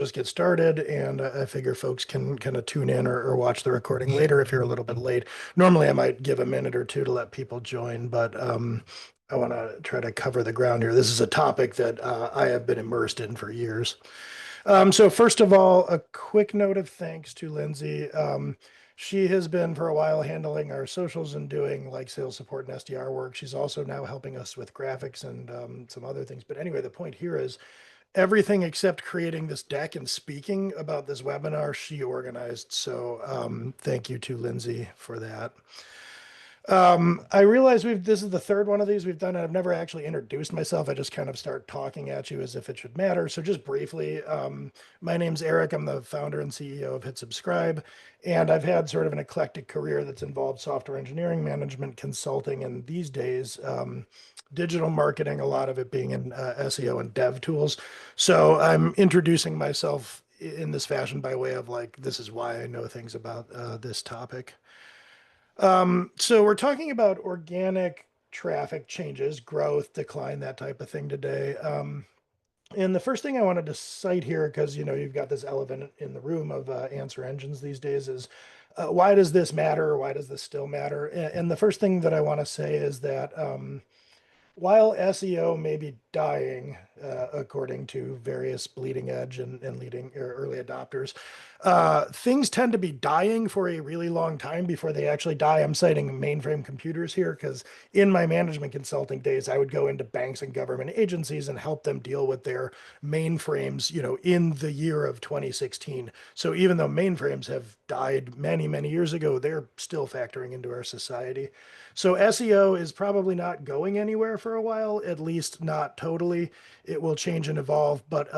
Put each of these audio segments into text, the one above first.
just get started, and I figure folks can kind of tune in or watch the recording later if you're a little bit late. Normally, I might give a minute or two to let people join, but I want to try to cover the ground here. This is a topic that I have been immersed in for years. So first of all, a quick note of thanks to Lindsay. She has been for a while handling our socials and doing like sales support and SDR work. She's also now helping us with graphics and some other things. But anyway, the point here is everything except creating this deck and speaking about this webinar she organized. So thank you to Lindsay for that. I realize this is the third one of these we've done, and I've never actually introduced myself. I just kind of start talking at you as if it should matter. So just briefly, my name's Eric. I'm the founder and CEO of Hit Subscribe, and I've had sort of an eclectic career that's involved software engineering, management, consulting, and these days, digital marketing, a lot of it being in SEO and dev tools. So I'm introducing myself in this fashion by way of like, this is why I know things about this topic. So we're talking about organic traffic changes, growth, decline, that type of thing today. And the first thing I wanted to cite here, because you've got this elephant in the room of answer engines these days, is why does this matter? Why does this still matter? And the first thing that I want to say is that while SEO may be dying, according to various bleeding edge and leading or early adopters, things tend to be dying for a really long time before they actually die. I'm citing mainframe computers here because in my management consulting days, I would go into banks and government agencies and help them deal with their mainframes, in the year of 2016. So even though mainframes have died many, many years ago, they're still factoring into our society. So SEO is probably not going anywhere for a while, at least not totally. It will change and evolve, but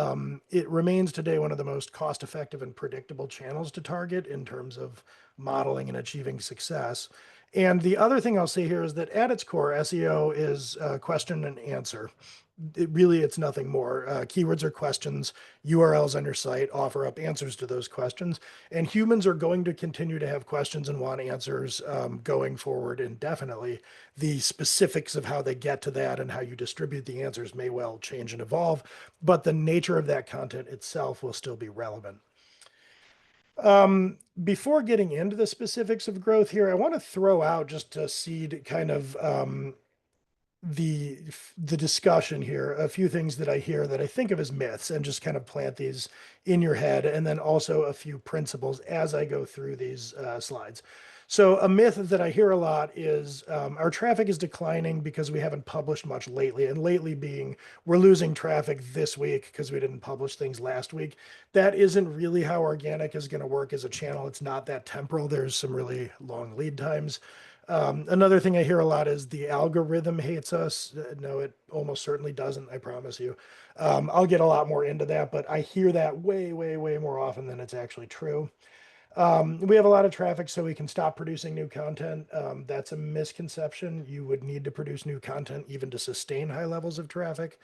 it remains today one of the most cost-effective and predictable channels to target in terms of modeling and achieving success. And the other thing I'll say here is that at its core, SEO is question and answer. It's nothing more. Keywords are questions. URLs on your site offer up answers to those questions. And humans are going to continue to have questions and want answers going forward indefinitely. The specifics of how they get to that and how you distribute the answers may well change and evolve, but the nature of that content itself will still be relevant. Before getting into the specifics of growth here, I want to throw out just to seed kind of the discussion here, a few things that I hear that I think of as myths and just kind of plant these in your head, and then also a few principles as I go through these slides. So a myth that I hear a lot is our traffic is declining because we haven't published much lately, and lately being we're losing traffic this week because we didn't publish things last week. That isn't really how organic is going to work as a channel. It's not that temporal. There's some really long lead times. Another thing I hear a lot is the algorithm hates us. No, it almost certainly doesn't, I promise you. I'll get a lot more into that, but I hear that way, way, way more often than it's actually true. We have a lot of traffic, so we can stop producing new content. That's a misconception. You would need to produce new content even to sustain high levels of traffic.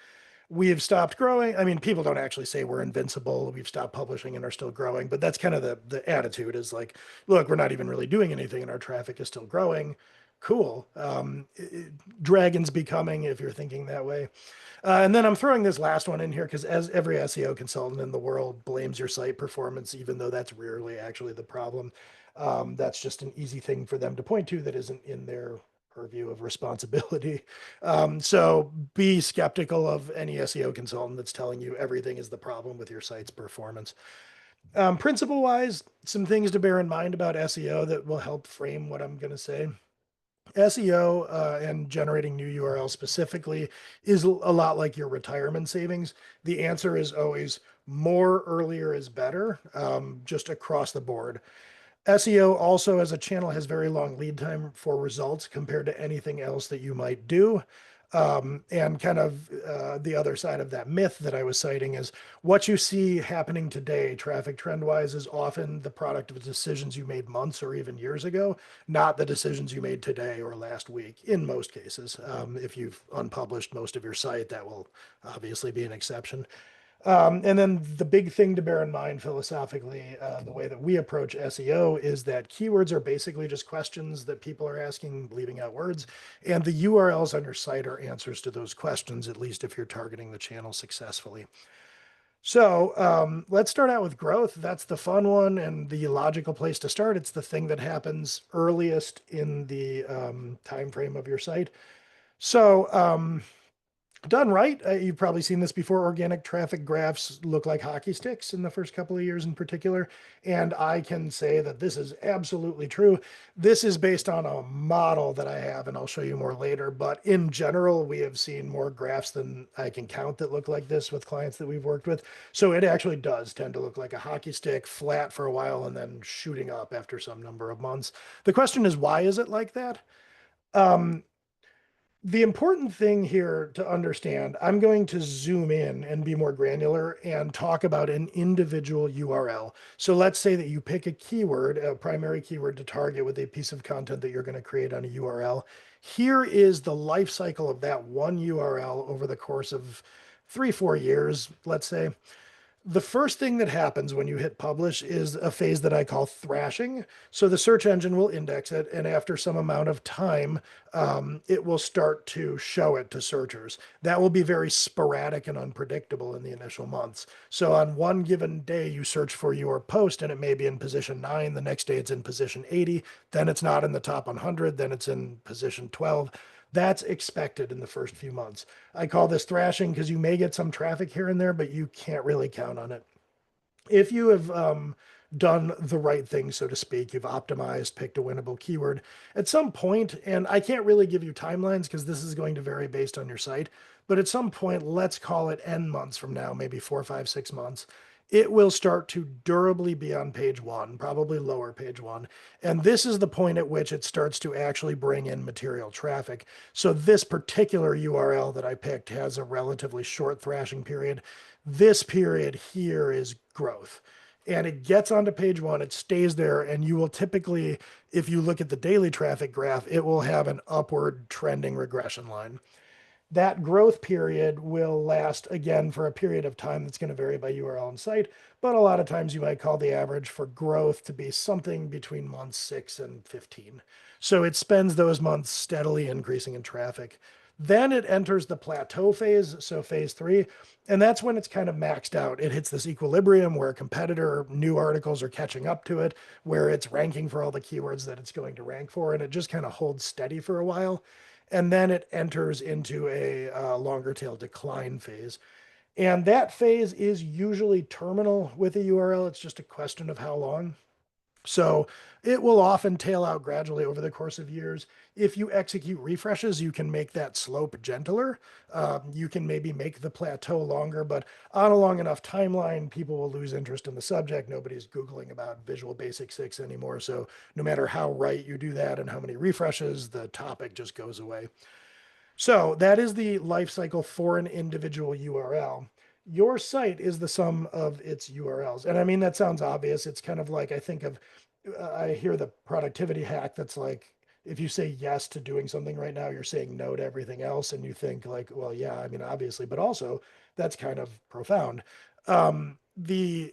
We have stopped growing. I mean, people don't actually say we're invincible. We've stopped publishing and are still growing, but that's kind of the attitude is like, look, we're not even really doing anything and our traffic is still growing. Cool. Dragons becoming, if you're thinking that way. And then I'm throwing this last one in here because as every SEO consultant in the world blames your site performance, even though that's rarely actually the problem. That's just an easy thing for them to point to that isn't in their purview of responsibility. So be skeptical of any SEO consultant that's telling you everything is the problem with your site's performance. Principle wise, some things to bear in mind about SEO that will help frame what I'm going to say. SEO and generating new URLs specifically is a lot like your retirement savings. The answer is always more earlier is better, just across the board. SEO also as a channel has very long lead time for results compared to anything else that you might do. And kind of the other side of that myth that I was citing is what you see happening today, traffic trend wise, is often the product of decisions you made months or even years ago, not the decisions you made today or last week in most cases. If you've unpublished most of your site, that will obviously be an exception. And then the big thing to bear in mind philosophically, the way that we approach SEO is that keywords are basically just questions that people are asking, leaving out words, and the URLs on your site are answers to those questions, at least if you're targeting the channel successfully. So let's start out with growth. That's the fun one and the logical place to start. It's the thing that happens earliest in the time frame of your site. So done right, you've probably seen this before. Organic traffic graphs look like hockey sticks in the first couple of years in particular. And I can say that this is absolutely true. This is based on a model that I have, and I'll show you more later. But in general, we have seen more graphs than I can count that look like this with clients that we've worked with. So it actually does tend to look like a hockey stick, flat for a while, and then shooting up after some number of months. The question is, why is it like that? Um, the important thing here to understand, I'm going to zoom in and be more granular and talk about an individual URL. So let's say that you pick a keyword, a primary keyword to target with a piece of content that you're going to create on a URL. Here is the life cycle of that one URL over the course of 3, 4 years, let's say. The first thing that happens when you hit publish is a phase that I call thrashing. So the search engine will index it, and after some amount of time, it will start to show it to searchers. That will be very sporadic and unpredictable in the initial months. So on one given day, you search for your post, and it may be in position 9. The next day, it's in position 80. Then it's not in the top 100. Then it's in position 12. That's expected in the first few months. I call this thrashing because you may get some traffic here and there, but you can't really count on it. If you have done the right thing, so to speak, you've optimized, picked a winnable keyword at some point, and I can't really give you timelines because this is going to vary based on your site, but at some point, let's call it N months from now, maybe 4, 5, 6 months, it will start to durably be on page one, probably lower page one. And this is the point at which it starts to actually bring in material traffic. So this particular URL that I picked has a relatively short thrashing period. This period here is growth. And it gets onto page one, it stays there, and you will typically, if you look at the daily traffic graph, it will have an upward trending regression line. That growth period will last again for a period of time that's going to vary by URL and site, but a lot of times you might call the average for growth to be something between months 6 and 15. So it spends those months steadily increasing in traffic. Then it enters the plateau phase, so phase 3, and that's when it's kind of maxed out. It hits this equilibrium where competitor new articles are catching up to it, where it's ranking for all the keywords that it's going to rank for, and it just kind of holds steady for a while, and then it enters into a longer tail decline phase. And that phase is usually terminal with a URL. It's just a question of how long. So it will often tail out gradually over the course of years. If you execute refreshes, you can make that slope gentler. You can maybe make the plateau longer, but on a long enough timeline, people will lose interest in the subject. Nobody's Googling about Visual Basic 6 anymore. So no matter how right you do that and how many refreshes, the topic just goes away. So that is the life cycle for an individual URL. Your site is the sum of its URLs. And I mean, that sounds obvious. It's kind of like I think of, I hear the productivity hack that's like, if you say yes to doing something right now, you're saying no to everything else. And you think, like, well, yeah, I mean, obviously, but also that's kind of profound. The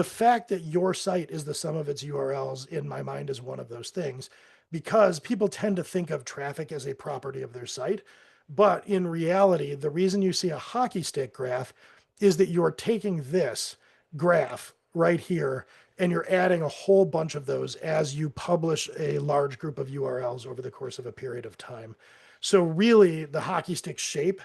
fact that your site is the sum of its URLs in my mind is one of those things, because people tend to think of traffic as a property of their site. But in reality, the reason you see a hockey stick graph is that you're taking this graph right here and you're adding a whole bunch of those as you publish a large group of URLs over the course of a period of time. So really, the hockey stick shape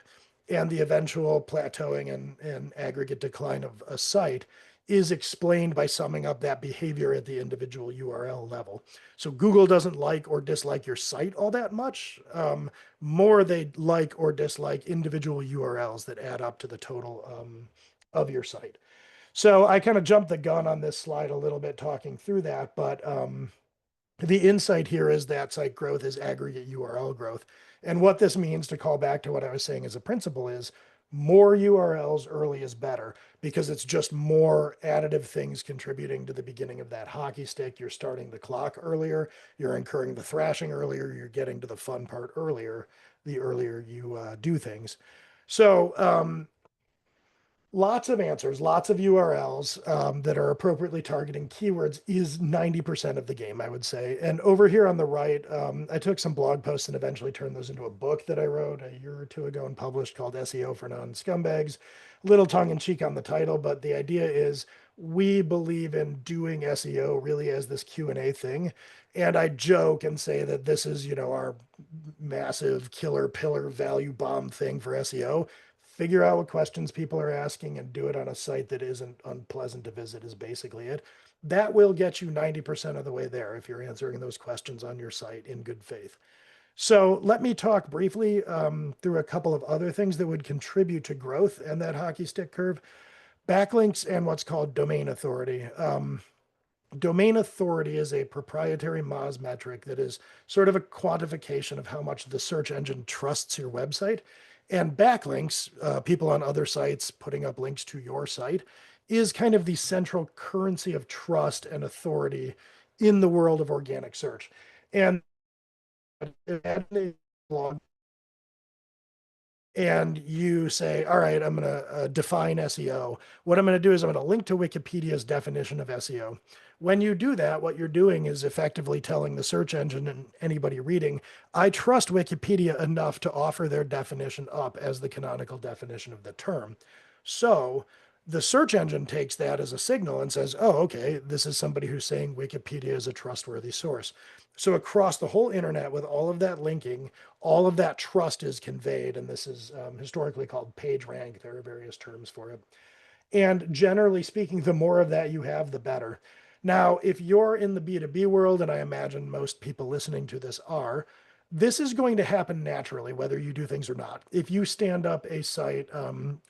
and the eventual plateauing and aggregate decline of a site is explained by summing up that behavior at the individual URL level. So Google doesn't like or dislike your site all that much. More they like or dislike individual URLs that add up to the total of your site. So I kind of jumped the gun on this slide a little bit talking through that, but the insight here is that site growth is aggregate URL growth. And what this means, to call back to what I was saying as a principle, is more URLs early is better, because it's just more additive things contributing to the beginning of that hockey stick. You're starting the clock earlier, you're incurring the thrashing earlier, you're getting to the fun part earlier, the earlier you do things. So lots of answers, lots of URLs that are appropriately targeting keywords is 90% of the game, I would say. And over here on the right, I took some blog posts and eventually turned those into a book that I wrote a year or two ago and published, called SEO for Non-Scumbags. little tongue in cheek on the title, but the idea is we believe in doing SEO really as this Q&A thing. And I joke and say that this is, our massive killer pillar value bomb thing for SEO. Figure out what questions people are asking and do it on a site that isn't unpleasant to visit is basically it. That will get you 90% of the way there if you're answering those questions on your site in good faith. So let me talk briefly through a couple of other things that would contribute to growth and that hockey stick curve. Backlinks and what's called domain authority. Domain authority is a proprietary Moz metric that is sort of a quantification of how much the search engine trusts your website. And backlinks, people on other sites putting up links to your site, is kind of the central currency of trust and authority in the world of organic search. And blog and you say, all right, I'm going to define SEO. What I'm going to do is I'm going to link to Wikipedia's definition of SEO. When you do that, what you're doing is effectively telling the search engine and anybody reading, I trust Wikipedia enough to offer their definition up as the canonical definition of the term. So the search engine takes that as a signal and says, oh, okay, this is somebody who's saying Wikipedia is a trustworthy source. So across the whole internet with all of that linking, all of that trust is conveyed. And this is historically called page rank. There are various terms for it. And generally speaking, the more of that you have, the better. Now, if you're in the B2B world, and I imagine most people listening to this are, this is going to happen naturally, whether you do things or not. If you stand up a site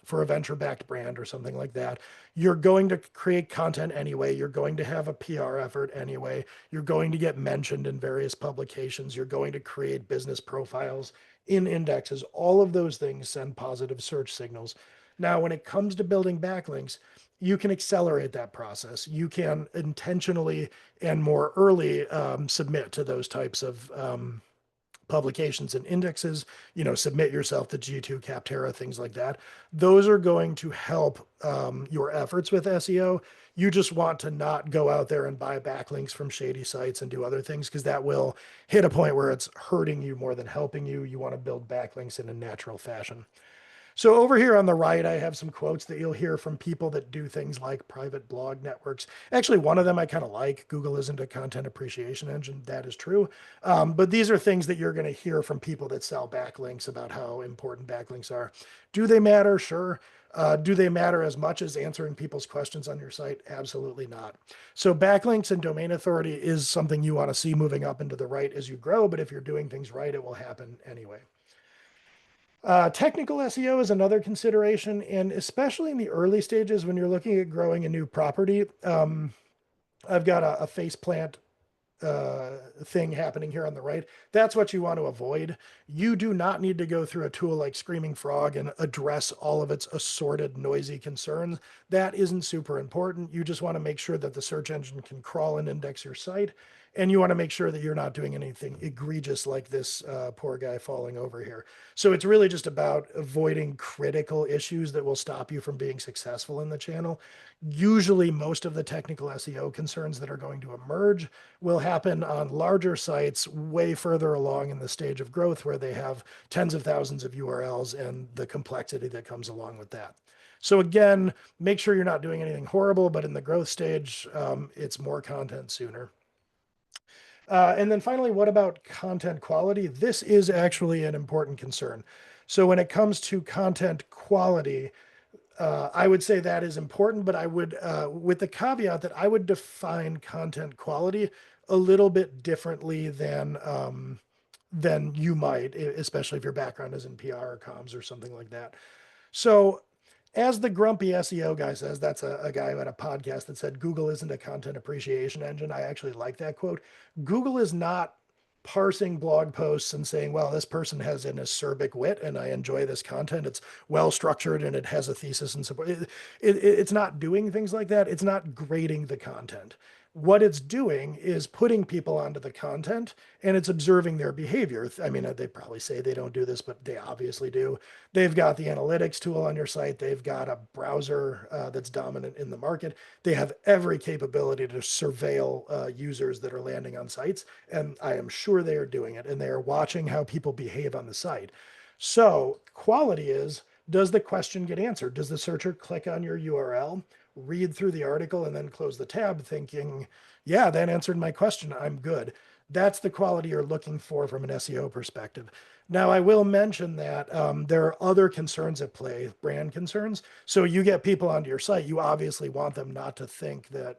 for a venture-backed brand or something like that, you're going to create content anyway. You're going to have a PR effort anyway. You're going to get mentioned in various publications. You're going to create business profiles in indexes. All of those things send positive search signals. Now, when it comes to building backlinks, you can accelerate that process. You can intentionally and more early submit to those types of publications and indexes, submit yourself to G2, Capterra, things like that. Those are going to help your efforts with SEO. You just want to not go out there and buy backlinks from shady sites and do other things because that will hit a point where it's hurting you more than helping you. You want to build backlinks in a natural fashion. So over here on the right, I have some quotes that you'll hear from people that do things like private blog networks. Actually, one of them I kind of like. Google isn't a content appreciation engine. That is true. But these are things that you're going to hear from people that sell backlinks about how important backlinks are. Do they matter? Sure. Do they matter as much as answering people's questions on your site? Absolutely not. So backlinks and domain authority is something you want to see moving up into the right as you grow. But if you're doing things right, it will happen anyway. Technical SEO is another consideration, and especially in the early stages when you're looking at growing a new property. I've got a faceplant thing happening here on the right. That's what you want to avoid. You do not need to go through a tool like Screaming Frog and address all of its assorted, noisy concerns. That isn't super important. You just want to make sure that the search engine can crawl and index your site. And you want to make sure that you're not doing anything egregious like this poor guy falling over here. So it's really just about avoiding critical issues that will stop you from being successful in the channel. Usually, most of the technical SEO concerns that are going to emerge will happen on larger sites way further along in the stage of growth where they have tens of thousands of URLs and the complexity that comes along with that. So again, make sure you're not doing anything horrible, but in the growth stage, it's more content sooner. And then finally, what about content quality? This is actually an important concern. So when it comes to content quality, I would say that is important, but I would, with the caveat that I would define content quality a little bit differently than you might, especially if your background is in PR or comms or something like that. So as the grumpy SEO guy says, that's a guy who had a podcast that said Google isn't a content appreciation engine. I actually like that quote. Google is not parsing blog posts and saying, well, this person has an acerbic wit and I enjoy this content. It's well structured and it has a thesis and support. It's not doing things like that. It's not grading the content. What it's doing is putting people onto the content and it's observing their behavior. I mean, they probably say they don't do this, but they obviously do. They've got the analytics tool on your site. They've got a browser that's dominant in the market. They have every capability to surveil users that are landing on sites. And I am sure they are doing it. And they are watching how people behave on the site. So quality is Does the question get answered? Does the searcher click on your URL, read through the article, and then close the tab thinking, yeah, that answered my question, I'm good? That's the quality you're looking for from an SEO perspective. Now, I will mention that there are other concerns at play, brand concerns. So you get people onto your site, you obviously want them not to think that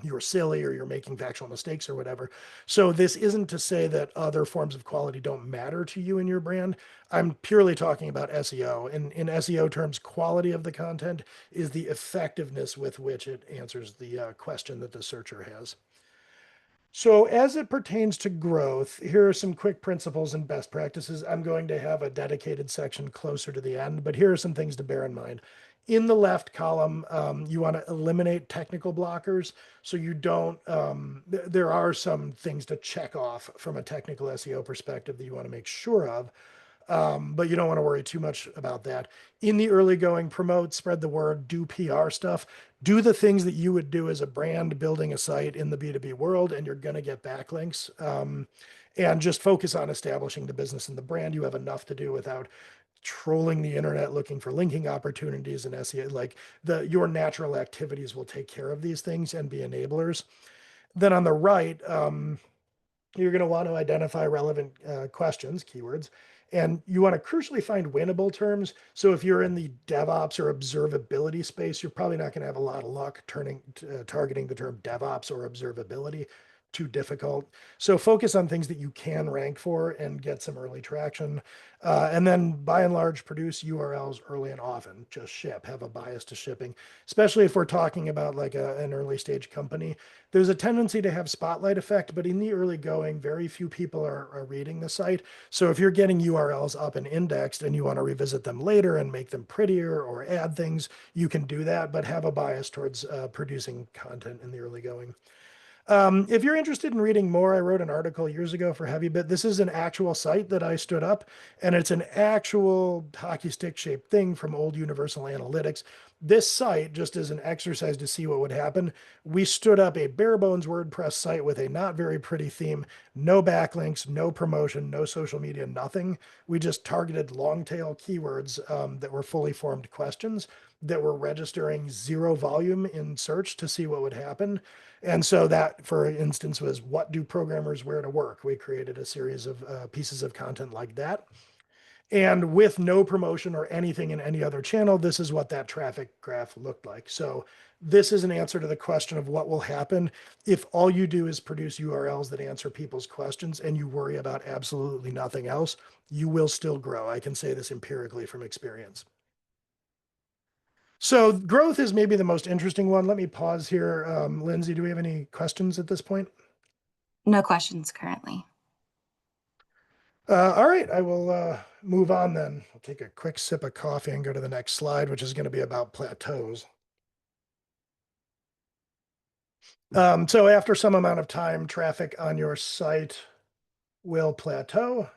you're silly or you're making factual mistakes or whatever. So this isn't to say that other forms of quality don't matter to you and your brand. I'm purely talking about SEO. In SEO terms, quality of the content is the effectiveness with which it answers the question that the searcher has. So, as it pertains to growth, here are some quick principles and best practices. I'm going to have a dedicated section closer to the end, but here are some things to bear in mind. In the left column, you want to eliminate technical blockers. So, you don't, there are some things to check off from a technical SEO perspective that you want to make sure of. But you don't want to worry too much about that. In the early going, promote, spread the word, do PR stuff, do the things that you would do as a brand building a site in the B2B world, and you're going to get backlinks. And just focus on establishing the business and the brand. You have enough to do without trolling the internet looking for linking opportunities and SEO. Like your natural activities will take care of these things and be enablers. Then on the right, you're going to want to identify relevant questions, keywords, and you want to crucially find winnable terms. So if you're in the DevOps or observability space, you're probably not going to have a lot of luck targeting the term DevOps or observability. Too difficult. So focus on things that you can rank for and get some early traction. And then by and large, produce URLs early and often. Just ship, have a bias to shipping, especially if we're talking about like an early stage company. There's a tendency to have spotlight effect, but in the early going, very few people are reading the site. So if you're getting URLs up and indexed and you want to revisit them later and make them prettier or add things, you can do that, but have a bias towards producing content in the early going. If you're interested in reading more, I wrote an article years ago for HeavyBit. This is an actual site that I stood up, and it's an actual hockey stick shaped thing from old Universal Analytics. This site, just as an exercise to see what would happen, we stood up a bare bones WordPress site with a not very pretty theme, no backlinks, no promotion, no social media, nothing. We just targeted long tail keywords that were fully formed questions that were registering zero volume in search to see what would happen. And so that, for instance, was what do programmers wear to work? We created a series of pieces of content like that. And with no promotion or anything in any other channel, this is what that traffic graph looked like. So this is an answer to the question of what will happen if all you do is produce URLs that answer people's questions and you worry about absolutely nothing else. You will still grow. I can say this empirically from experience. So growth is maybe the most interesting one. Let me pause here. Lindsay, do we have any questions at this point? No questions currently. All right, I will move on then. I'll take a quick sip of coffee and go to the next slide, which is going to be about plateaus. So after some amount of time, traffic on your site will plateau.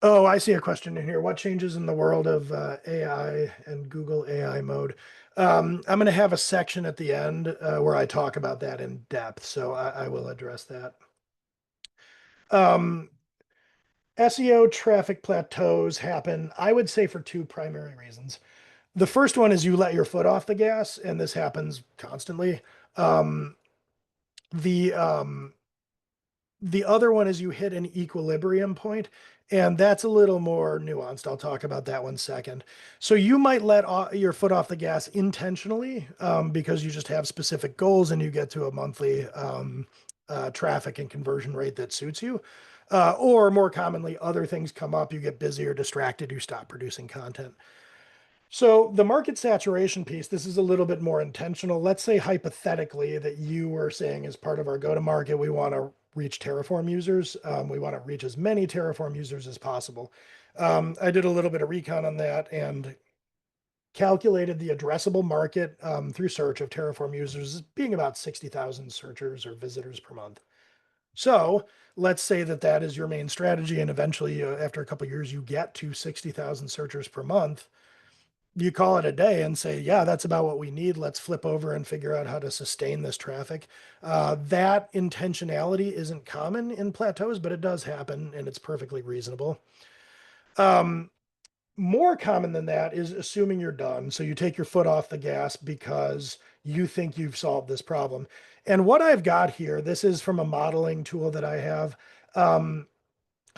Oh, I see a question in here. What changes in the world of AI and Google AI mode? I'm going to have a section at the end where I talk about that in depth, so I will address that. SEO traffic plateaus happen, I would say, for two primary reasons. The first one is you let your foot off the gas, and this happens constantly. Um, the the other one is you hit an equilibrium point, and that's a little more nuanced. I'll talk about that one second. So you might let your foot off the gas intentionally because you just have specific goals and you get to a monthly traffic and conversion rate that suits you. Or more commonly, other things come up, you get busy or distracted, you stop producing content. So the market saturation piece, this is a little bit more intentional. Let's say hypothetically that you were saying as part of our go-to-market, we want to reach Terraform users. We want to reach as many Terraform users as possible. I did a little bit of recon on that and calculated the addressable market through search of Terraform users as being about 60,000 searchers or visitors per month. So let's say that that is your main strategy, and eventually, after a couple of years, you get to 60,000 searchers per month. You call it a day and say, yeah, that's about what we need. Let's flip over and figure out how to sustain this traffic. That intentionality isn't common in plateaus, but it does happen and it's perfectly reasonable. More common than that is assuming you're done. So you take your foot off the gas because you think you've solved this problem. And what I've got here, this is from a modeling tool that I have. Um,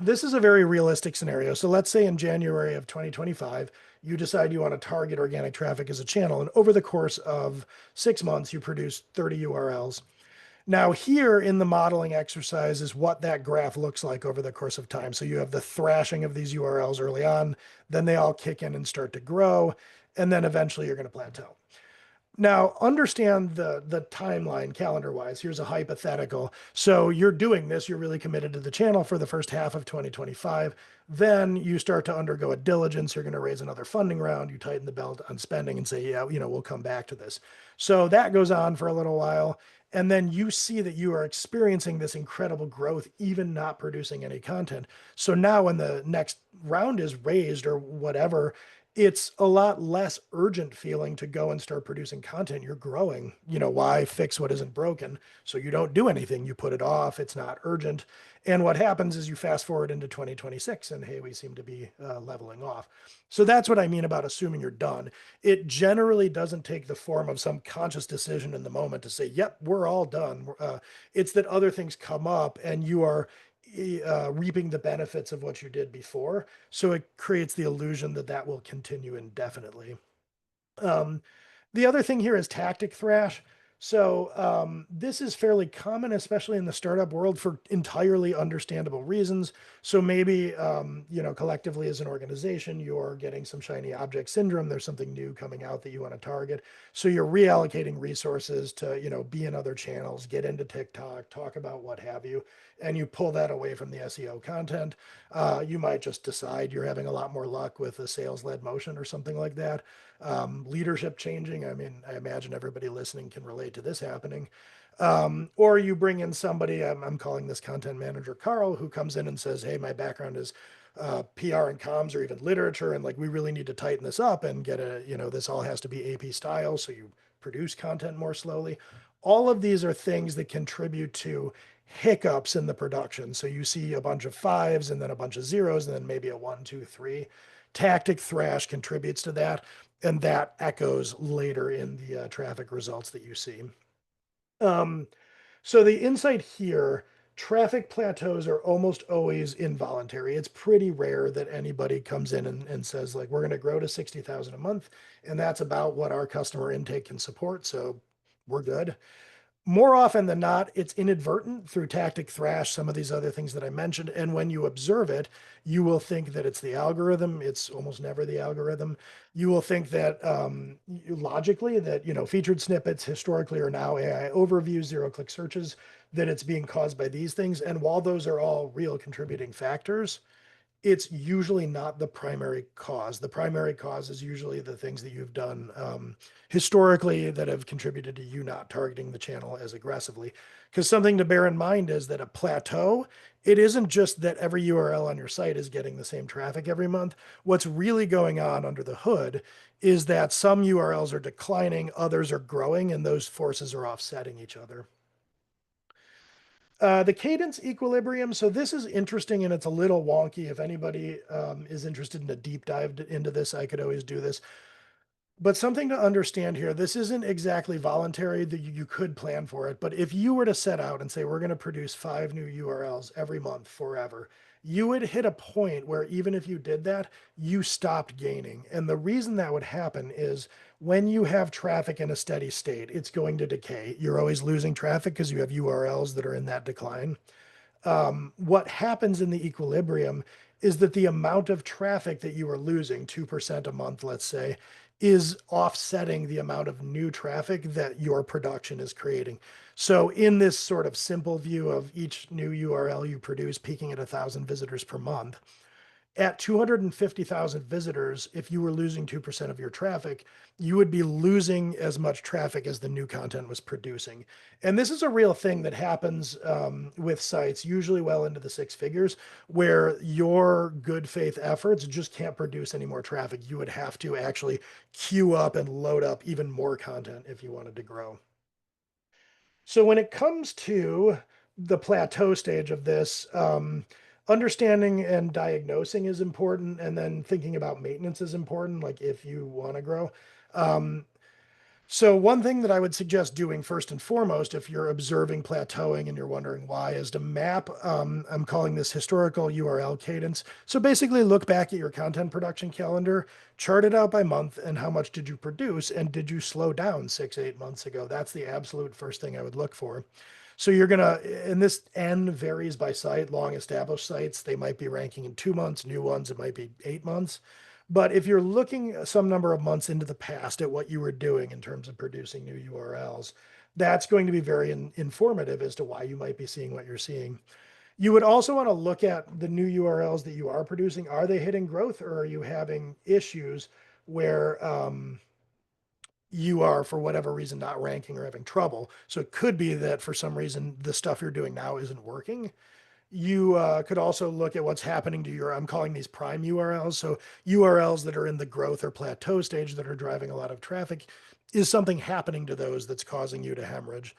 this is a very realistic scenario. So let's say in January of 2025, you decide you want to target organic traffic as a channel. And over the course of 6 months, you produce 30 URLs. Now, here in the modeling exercise is what that graph looks like over the course of time. So you have the thrashing of these URLs early on, then they all kick in and start to grow, and then eventually you're going to plateau. Now, understand the timeline calendar wise. Here's a hypothetical. So you're doing this, you're really committed to the channel for the first half of 2025. Then you start to undergo a diligence. You're going to raise another funding round. You tighten the belt on spending and say, yeah, we'll come back to this. So that goes on for a little while. And then you see that you are experiencing this incredible growth, even not producing any content. So now, when the next round is raised or whatever, it's a lot less urgent feeling to go and start producing content. You're growing. Why fix what isn't broken? So you don't do anything. You put it off. It's not urgent. And what happens is you fast forward into 2026 and hey, we seem to be leveling off. So that's what I mean about assuming you're done. It generally doesn't take the form of some conscious decision in the moment to say, yep, we're all done. It's that other things come up and you are reaping the benefits of what you did before. So it creates the illusion that that will continue indefinitely. Um, the other thing here is tactic thrash. So this is fairly common, especially in the startup world, for entirely understandable reasons. So maybe collectively as an organization, you're getting some shiny object syndrome. There's something new coming out that you want to target. So you're reallocating resources to be in other channels, get into TikTok, talk about what have you, and you pull that away from the SEO content. You might just decide you're having a lot more luck with a sales-led motion or something like that. Leadership changing. I mean, I imagine everybody listening can relate to this happening. Or you bring in somebody, I'm calling this content manager Carl, who comes in and says, hey, my background is PR and comms or even literature. And like, we really need to tighten this up and get this all has to be AP style. So you produce content more slowly. All of these are things that contribute to hiccups in the production. So you see a bunch of fives and then a bunch of zeros and then maybe a one, two, three. Tactic thrash contributes to that, and that echoes later in the traffic results that you see. Um, so the insight here, traffic plateaus are almost always involuntary. It's pretty rare that anybody comes in and says, like, we're going to grow to 60,000 a month, and that's about what our customer intake can support. So we're good. More often than not, it's inadvertent through tactic thrash, some of these other things that I mentioned. And when you observe it, you will think that it's the algorithm. It's almost never the algorithm. You will think that logically that, featured snippets historically are now AI overviews, zero-click searches, that it's being caused by these things. And while those are all real contributing factors, it's usually not the primary cause. The primary cause is usually the things that you've done historically that have contributed to you not targeting the channel as aggressively. Because something to bear in mind is that a plateau, it isn't just that every URL on your site is getting the same traffic every month. What's really going on under the hood is that some URLs are declining, others are growing, and those forces are offsetting each other. The cadence equilibrium. So this is interesting and it's a little wonky. If anybody is interested in a deep dive into this, I could always do this. But something to understand here, this isn't exactly voluntary that you could plan for it. But if you were to set out and say, we're going to produce 5 new URLs every month forever, you would hit a point where even if you did that, you stopped gaining. And the reason that would happen is when you have traffic in a steady state, it's going to decay. You're always losing traffic because you have URLs that are in that decline. What happens in the equilibrium is that the amount of traffic that you are losing, 2% a month, let's say, is offsetting the amount of new traffic that your production is creating. So in this sort of simple view of each new URL you produce peaking at 1,000 visitors per month, at 250,000 visitors, if you were losing 2% of your traffic, you would be losing as much traffic as the new content was producing. And this is a real thing that happens with sites, usually well into the six figures, where your good faith efforts just can't produce any more traffic. You would have to actually queue up and load up even more content if you wanted to grow. So when it comes to the plateau stage of this, understanding and diagnosing is important, and then thinking about maintenance is important, like if you want to grow. Um, so one thing that I would suggest doing first and foremost, if you're observing plateauing and you're wondering why, is to map. I'm calling this historical URL cadence. So basically, look back at your content production calendar, chart it out by month, and how much did you produce, and did you slow down 6, 8 months ago? That's the absolute first thing I would look for. So you're gonna, and this N varies by site. Long established sites, they might be ranking in 2 months. New ones, it might be 8 months. But if you're looking some number of months into the past at what you were doing in terms of producing new URLs, that's going to be very informative as to why you might be seeing what you're seeing. You would also want to look at the new URLs that you are producing. Are they hitting growth, or are you having issues where you are, for whatever reason, not ranking or having trouble? So it could be that for some reason the stuff you're doing now isn't working. You could also look at what's happening to your, I'm calling these prime URLs. So URLs that are in the growth or plateau stage that are driving a lot of traffic. Is something happening to those that's causing you to hemorrhage?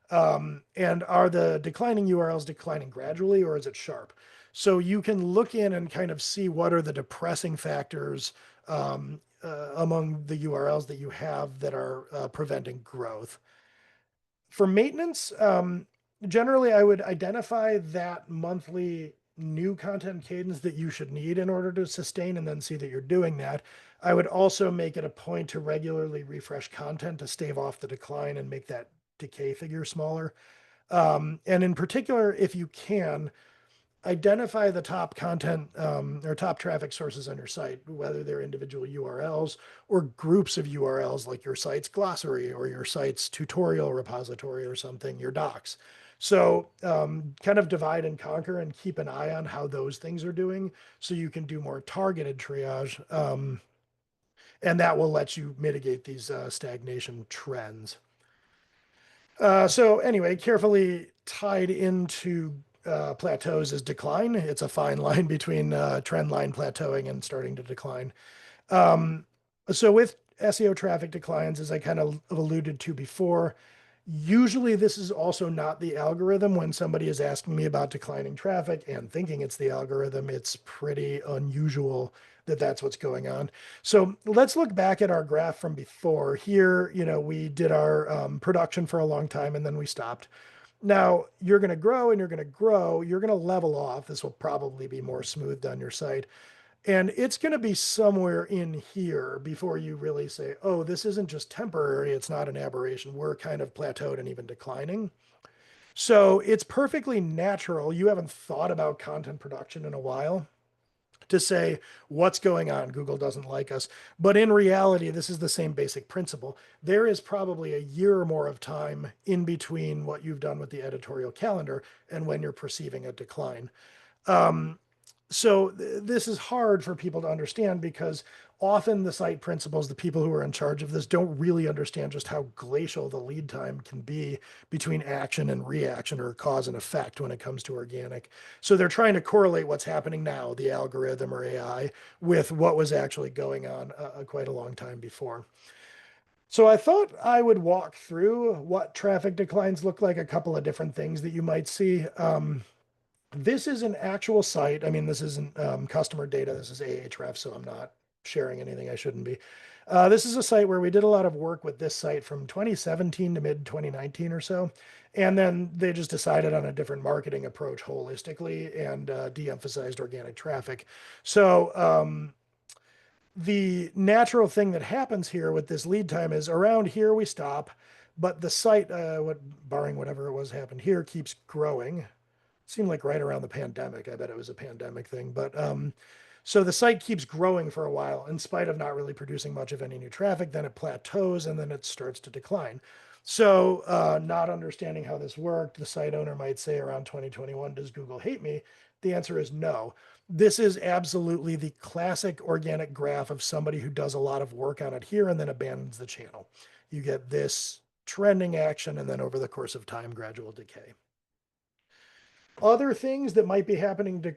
And are the declining URLs declining gradually, or is it sharp? So you can look in and kind of see what are the depressing factors among the URLs that you have that are preventing growth. For maintenance, generally I would identify that monthly new content cadence that you should need in order to sustain, and then see that you're doing that. I would also make it a point to regularly refresh content to stave off the decline and make that decay figure smaller. And in particular, if you can, identify the top content or top traffic sources on your site, whether they're individual URLs or groups of URLs, like your site's glossary or your site's tutorial repository or something, your docs. So kind of divide and conquer and keep an eye on how those things are doing so you can do more targeted triage. And that will let you mitigate these stagnation trends. So anyway, carefully tied into plateaus is decline. It's a fine line between trend line plateauing and starting to decline. Um, so with SEO traffic declines, as I kind of alluded to before, usually this is also not the algorithm. When somebody is asking me about declining traffic and thinking it's the algorithm, it's pretty unusual that that's what's going on. So let's look back at our graph from before. Here, we did our production for a long time and then we stopped. Now you're going to grow and you're going to grow. You're going to level off. This will probably be more smoothed on your site. And it's going to be somewhere in here before you really say, oh, this isn't just temporary. It's not an aberration. We're kind of plateaued and even declining. So it's perfectly natural. You haven't thought about content production in a while to say, what's going on? Google doesn't like us. But in reality, this is the same basic principle. There is probably a year or more of time in between what you've done with the editorial calendar and when you're perceiving a decline. Um, so this is hard for people to understand because often the site principals, the people who are in charge of this, don't really understand just how glacial the lead time can be between action and reaction, or cause and effect, when it comes to organic. So they're trying to correlate what's happening now, the algorithm or AI, with what was actually going on quite a long time before. So I thought I would walk through what traffic declines look like, a couple of different things that you might see. This is an actual site. I mean, this isn't customer data. This is Ahrefs, so I'm not sharing anything I shouldn't be. This is a site where we did a lot of work with this site from 2017 to mid 2019 or so. And then they just decided on a different marketing approach holistically and de-emphasized organic traffic. So the natural thing that happens here with this lead time is around here we stop, but the site, barring whatever it was happened here, keeps growing. Seemed like right around the pandemic. I bet it was a pandemic thing. But so the site keeps growing for a while in spite of not really producing much of any new traffic. Then it plateaus and then it starts to decline. So not understanding how this worked, the site owner might say around 2021, does Google hate me? The answer is no. This is absolutely the classic organic graph of somebody who does a lot of work on it here and then abandons the channel. You get this trending action and then over the course of time, gradual decay. Other things that might be happening to,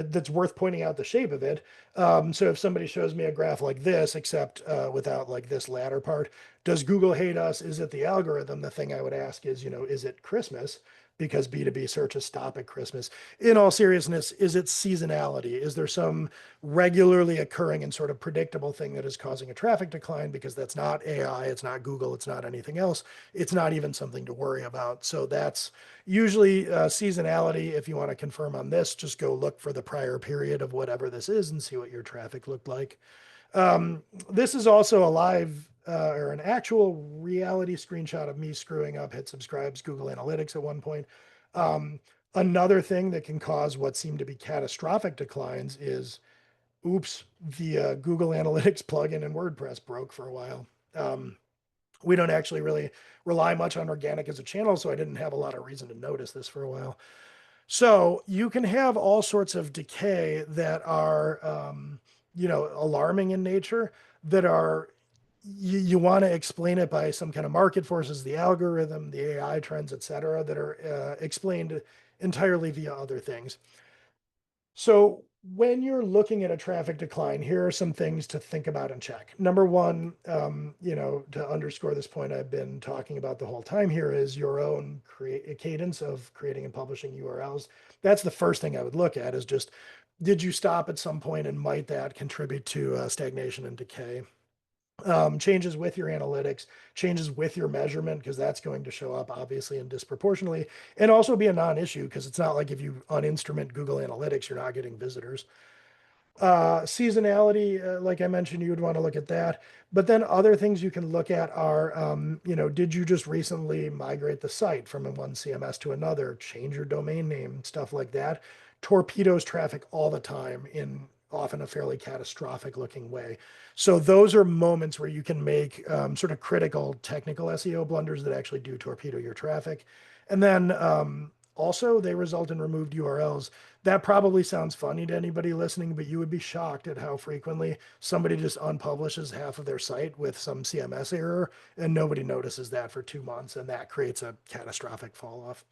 that's worth pointing out the shape of it. So if somebody shows me a graph like this, except without like this latter part, does Google hate us? Is it the algorithm? The thing I would ask is, is it Christmas? because B2B searches stop at Christmas. In all seriousness, is it seasonality? Is there some regularly occurring and sort of predictable thing that is causing a traffic decline? Because that's not AI, it's not Google, it's not anything else. It's not even something to worry about. So that's usually seasonality. If you want to confirm on this, just go look for the prior period of whatever this is and see what your traffic looked like. This is also a live or an actual reality screenshot of me screwing up hit subscribes Google Analytics at one point. Um, Another thing that can cause what seem to be catastrophic declines is, oops, the Google Analytics plugin in WordPress broke for a while. We don't actually really rely much on organic as a channel, so I didn't have a lot of reason to notice this for a while. So you can have all sorts of decay that are, alarming in nature, that are, you want to explain it by some kind of market forces, the algorithm, the AI trends, et cetera, that are explained entirely via other things. So when you're looking at a traffic decline, here are some things to think about and check. Number one, to underscore this point I've been talking about the whole time here, is your own cadence of creating and publishing URLs. That's the first thing I would look at, is just, did you stop at some point, and might that contribute to stagnation and decay? Changes with your analytics, changes with your measurement, because that's going to show up obviously and disproportionately, and also be a non-issue, because it's not like if you uninstrument Google Analytics, you're not getting visitors. Seasonality, like I mentioned, you would want to look at that. But then other things you can look at are, did you just recently migrate the site from one CMS to another, change your domain name, stuff like that? Torpedoes traffic all the time in often a fairly catastrophic looking way. So those are moments where you can make sort of critical technical SEO blunders that actually do torpedo your traffic. And then also, they result in removed URLs. That probably sounds funny to anybody listening, but you would be shocked at how frequently somebody just unpublishes half of their site with some CMS error, and nobody notices that for 2 months, and that creates a catastrophic fall off.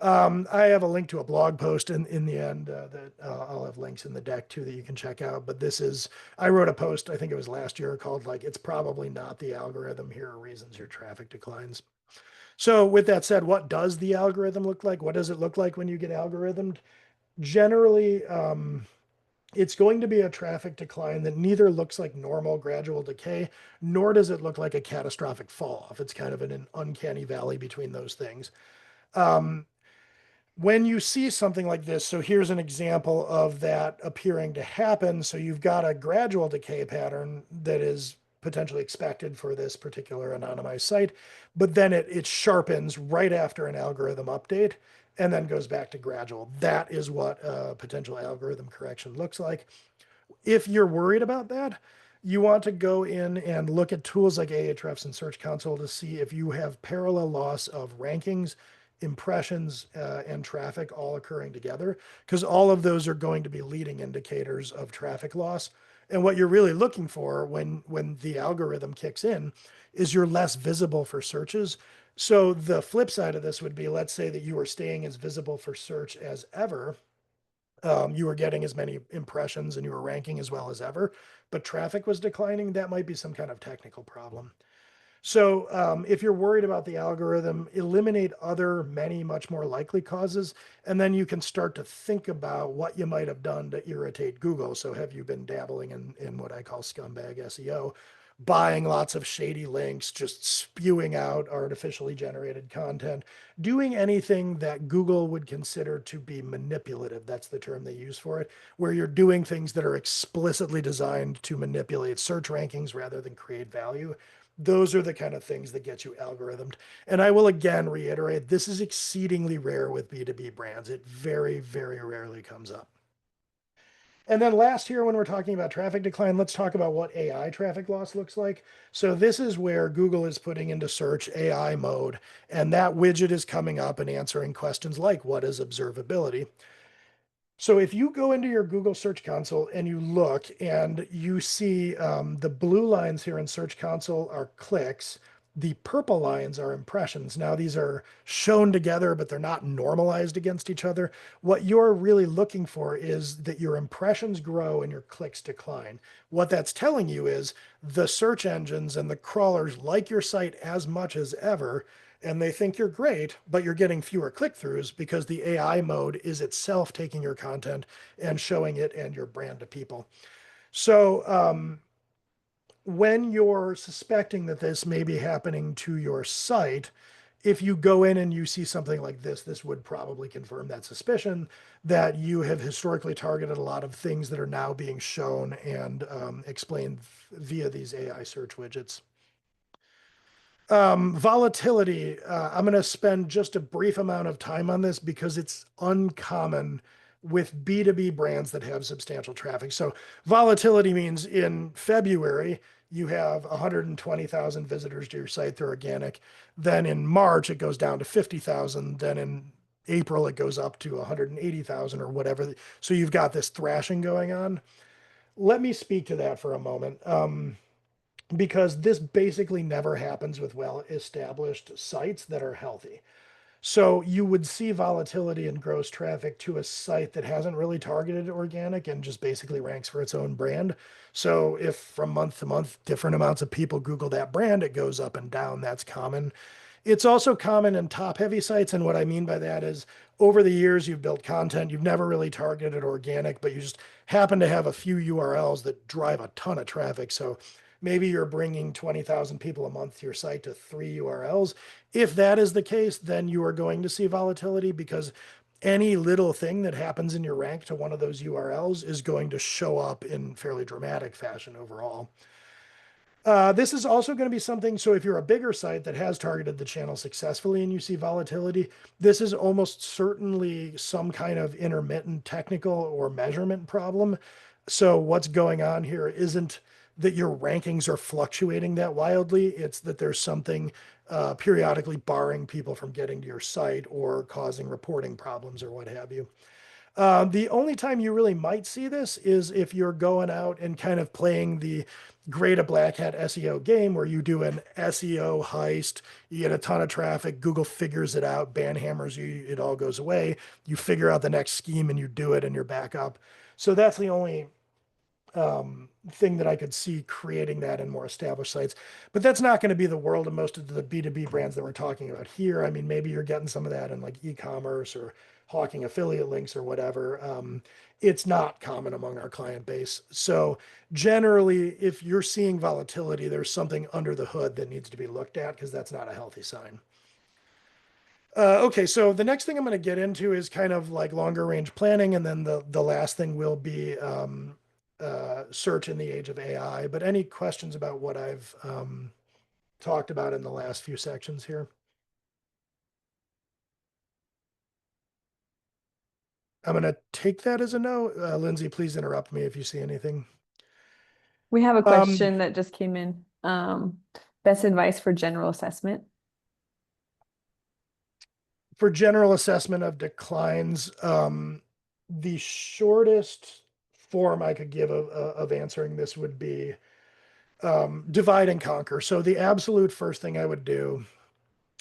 I have a link to a blog post in the end that I'll have links in the deck too that you can check out. But I wrote a post, I think it was last year, called like, "It's probably not the algorithm. Here are reasons your traffic declines." So with that said, what does the algorithm look like? What does it look like when you get algorithmed? Generally, it's going to be a traffic decline that neither looks like normal gradual decay, nor does it look like a catastrophic fall off. It's kind of in an uncanny valley between those things. Um, when you see something like this, so here's an example of that appearing to happen. So you've got a gradual decay pattern that is potentially expected for this particular anonymized site, but then it sharpens right after an algorithm update and then goes back to gradual. That is what a potential algorithm correction looks like. If you're worried about that, you want to go in and look at tools like Ahrefs and Search Console to see if you have parallel loss of rankings, impressions, and traffic all occurring together, because all of those are going to be leading indicators of traffic loss. And what you're really looking for when the algorithm kicks in is you're less visible for searches. So the flip side of this would be, let's say that you are staying as visible for search as ever, you were getting as many impressions and you were ranking as well as ever, but traffic was declining. That might be some kind of technical problem. So if you're worried about the algorithm, eliminate other many much more likely causes, and then you can start to think about what you might have done to irritate Google. So have you been dabbling in what I call scumbag SEO, buying lots of shady links, just spewing out artificially generated content, doing anything that Google would consider to be manipulative? That's the term they use for it, where you're doing things that are explicitly designed to manipulate search rankings rather than create value. Those are the kind of things that get you algorithmed. And I will again reiterate, this is exceedingly rare with B2B brands. It very, very rarely comes up. And then last here, when we're talking about traffic decline, let's talk about what AI traffic loss looks like. So this is where Google is putting into search AI mode, and that widget is coming up and answering questions like, what is observability? So if you go into your Google Search Console and you look and you see the blue lines here in Search Console are clicks, The purple lines are impressions. Now, these are shown together, but they're not normalized against each other. What you're really looking for is that your impressions grow and your clicks decline. What that's telling you is the search engines and the crawlers like your site as much as ever, and they think you're great, but you're getting fewer click throughs because the AI mode is itself taking your content and showing it and your brand to people. So, when you're suspecting that this may be happening to your site, if you go in and you see something like this would probably confirm that suspicion that you have historically targeted a lot of things that are now being shown and explained via these AI search widgets. Volatility. I'm going to spend just a brief amount of time on this because it's uncommon with B2B brands that have substantial traffic. So volatility means in February, you have 120,000 visitors to your site. They're organic. Then in March, it goes down to 50,000. Then in April, it goes up to 180,000 or whatever. So you've got this thrashing going on. Let me speak to that for a moment. Because this basically never happens with well-established sites that are healthy. So you would see volatility in gross traffic to a site that hasn't really targeted organic and just basically ranks for its own brand. So if from month to month, different amounts of people Google that brand, it goes up and down. That's common. It's also common in top heavy sites. And what I mean by that is over the years, you've built content, you've never really targeted organic, but you just happen to have a few URLs that drive a ton of traffic. So maybe you're bringing 20,000 people a month to your site to 3 URLs. If that is the case, then you are going to see volatility because any little thing that happens in your rank to one of those URLs is going to show up in fairly dramatic fashion overall. This is also going to be something. So if you're a bigger site that has targeted the channel successfully and you see volatility, this is almost certainly some kind of intermittent technical or measurement problem. So what's going on here isn't that your rankings are fluctuating that wildly. It's that there's something periodically barring people from getting to your site or causing reporting problems or what have you. The only time you really might see this is if you're going out and kind of playing the great a black hat SEO game where you do an SEO heist, you get a ton of traffic, Google figures it out, ban hammers you, it all goes away. You figure out the next scheme and you do it and you're back up. So that's the only thing that I could see creating that in more established sites. But that's not going to be the world of most of the B2B brands that we're talking about here. I mean, maybe you're getting some of that in like e-commerce or hawking affiliate links or whatever. It's not common among our client base. So generally, if you're seeing volatility, there's something under the hood that needs to be looked at because that's not a healthy sign. Okay, so the next thing I'm going to get into is kind of like longer range planning, and then the last thing will be search in the age of AI. But any questions about what I've talked about in the last few sections here? I'm going to take that as a no. Lindsay, please interrupt me if you see anything. We have a Um, question that just came in. Best advice for general assessment. for general assessment of declines, the shortest form I could give of answering this would be divide and conquer. So the absolute first thing I would do,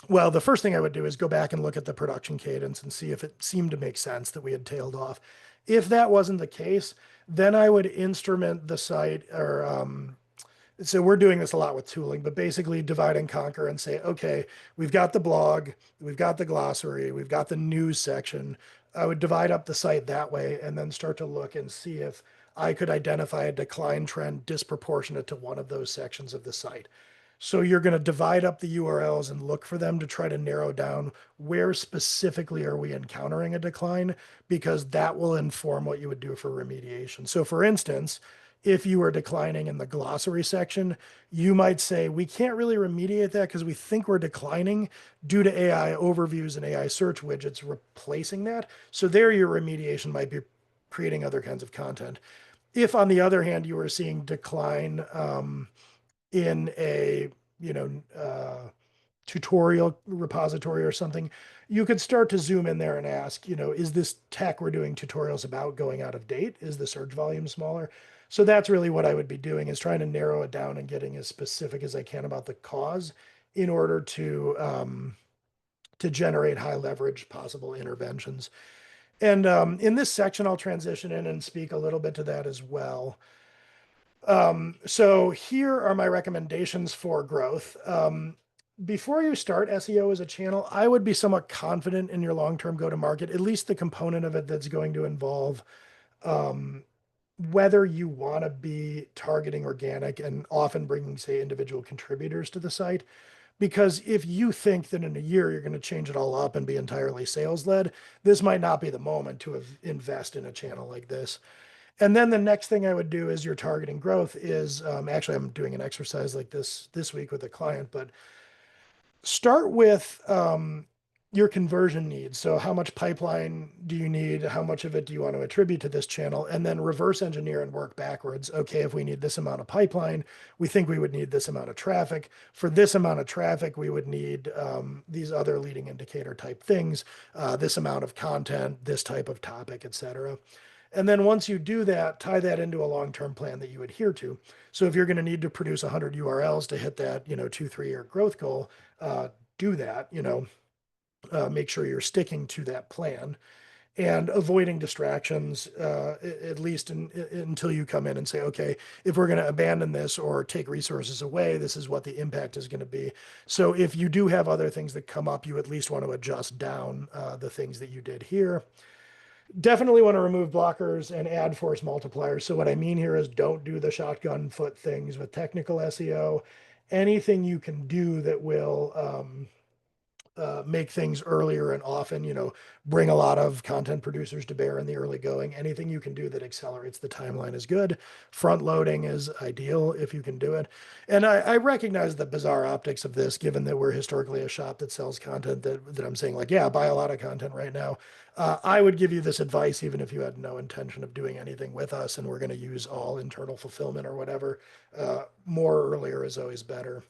well, the first thing I would do is go back and look at the production cadence and see if it seemed to make sense that we had tailed off. If that wasn't the case, then I would instrument the site or so we're doing this a lot with tooling, but basically divide and conquer and say, okay, we've got the blog, we've got the glossary, we've got the news section. I would divide up the site that way and then start to look and see if I could identify a decline trend disproportionate to one of those sections of the site. So you're going to divide up the URLs and look for them to try to narrow down where specifically are we encountering a decline, because that will inform what you would do for remediation. So for instance, if you were declining in the glossary section, you might say, we can't really remediate that because we think we're declining due to AI overviews and AI search widgets replacing that. So there your remediation might be creating other kinds of content. If on the other hand, you were seeing decline in a, you know, tutorial repository or something, you could start to zoom in there and ask, is this tech we're doing tutorials about going out of date? Is the search volume smaller? So that's really what I would be doing, is trying to narrow it down and getting as specific as I can about the cause in order to generate high leverage possible interventions. And in this section, I'll transition in and speak a little bit to that as well. So here are my recommendations for growth. Before you start SEO as a channel, I would be somewhat confident in your long-term go-to-market, at least the component of it that's going to involve whether you want to be targeting organic and often bringing, say, individual contributors to the site. Because if you think that in a year you're going to change it all up and be entirely sales led, this might not be the moment to invest in a channel like this. And then the next thing I would do as you're targeting growth is actually I'm doing an exercise like this week with a client, but start with your conversion needs. So how much pipeline do you need? How much of it do you want to attribute to this channel? And then reverse engineer and work backwards. Okay, if we need this amount of pipeline, we think we would need this amount of traffic. For this amount of traffic, we would need these other leading indicator type things, this amount of content, this type of topic, et cetera. And then once you do that, tie that into a long-term plan that you adhere to. So if you're going to need to produce 100 URLs to hit that, 2-3 year growth goal, do that, make sure you're sticking to that plan and avoiding distractions, at least until you come in and say, okay, if we're going to abandon this or take resources away, this is what the impact is going to be. So if you do have other things that come up, you at least want to adjust down the things that you did here. Definitely want to remove blockers and add force multipliers. So what I mean here is don't do the shotgun foot things with technical SEO. Anything you can do that will make things earlier and often, bring a lot of content producers to bear in the early going. Anything you can do that accelerates the timeline is good. Front loading is ideal if you can do it. And I recognize the bizarre optics of this, given that we're historically a shop that sells content that I'm saying like, yeah, buy a lot of content right now. I would give you this advice, even if you had no intention of doing anything with us and we're going to use all internal fulfillment or whatever. More earlier is always better.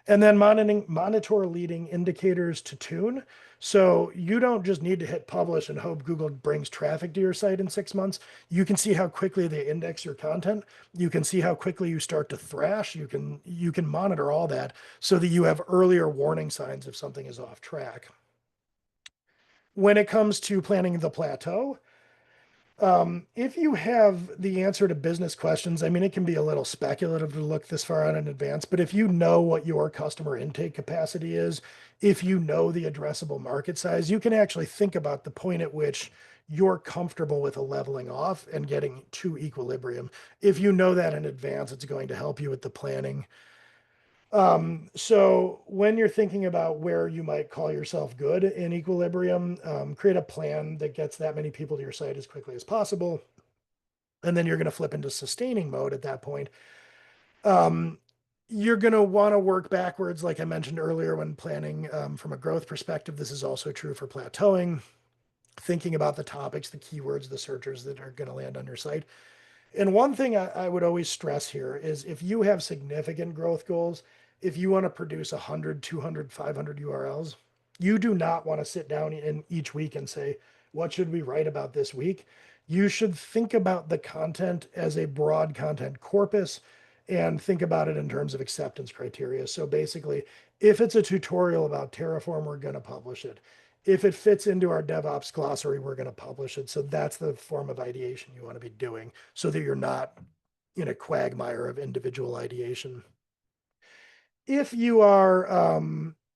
And then monitor leading indicators to tune. So you don't just need to hit publish and hope Google brings traffic to your site in 6 months. You can see how quickly they index your content. You can see how quickly you start to thrash. You can monitor all that so that you have earlier warning signs if something is off track. When it comes to planning the plateau, if you have the answer to business questions, I mean, it can be a little speculative to look this far out in advance, but if you know what your customer intake capacity is, if you know the addressable market size, you can actually think about the point at which you're comfortable with a leveling off and getting to equilibrium. If you know that in advance, it's going to help you with the planning. So when you're thinking about where you might call yourself good in equilibrium, create a plan that gets that many people to your site as quickly as possible. And then you're going to flip into sustaining mode at that point. You're going to want to work backwards, like I mentioned earlier, when planning from a growth perspective. This is also true for plateauing, thinking about the topics, the keywords, the searchers that are going to land on your site. And one thing I would always stress here is if you have significant growth goals, if you want to produce 100, 200, 500 URLs, you do not want to sit down in each week and say, what should we write about this week? You should think about the content as a broad content corpus and think about it in terms of acceptance criteria. So basically, if it's a tutorial about Terraform, we're going to publish it. If it fits into our DevOps glossary, we're going to publish it. So that's the form of ideation you want to be doing so that you're not in a quagmire of individual ideation. If you are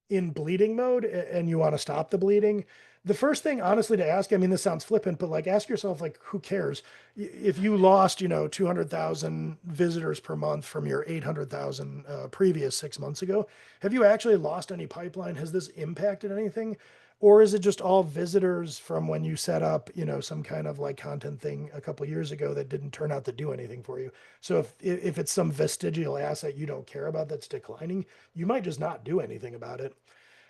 in bleeding mode and you want to stop the bleeding, the first thing honestly to ask, I mean, this sounds flippant, but like ask yourself, like, who cares? If you lost, 200,000 visitors per month from your 800,000 previous 6 months ago, have you actually lost any pipeline? Has this impacted anything? Or is it just all visitors from when you set up, some kind of like content thing a couple years ago that didn't turn out to do anything for you? So if it's some vestigial asset you don't care about that's declining, you might just not do anything about it.